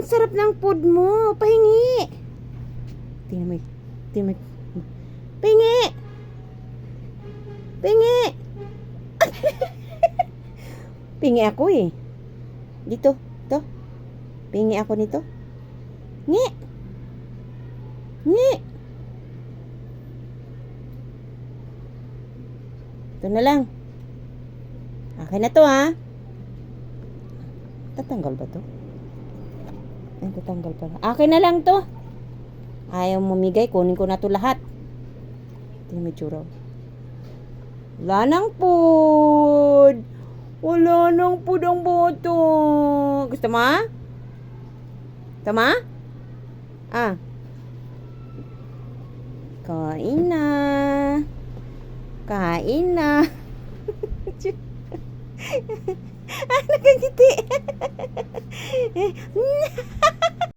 sarap ng food mo. Pahingi. Tingnan mo. Tingnan mo. Pahingi. Pahingi. Pahingi ako eh. Dito. Ito. Pahingi ako nito. Ngi. Ngi. Ito na lang. Akin na to ha. Tatanggal ba to? Ay, tatanggal pala. Akin na lang to. Ayaw mamigay. Kunin ko na to lahat. Ito yung mitsura. Wala nang food. Wala nang food ang boto. Gusto mo ha? Gusto mo ha? Ah. Kain na. Kain na. Nakangiti.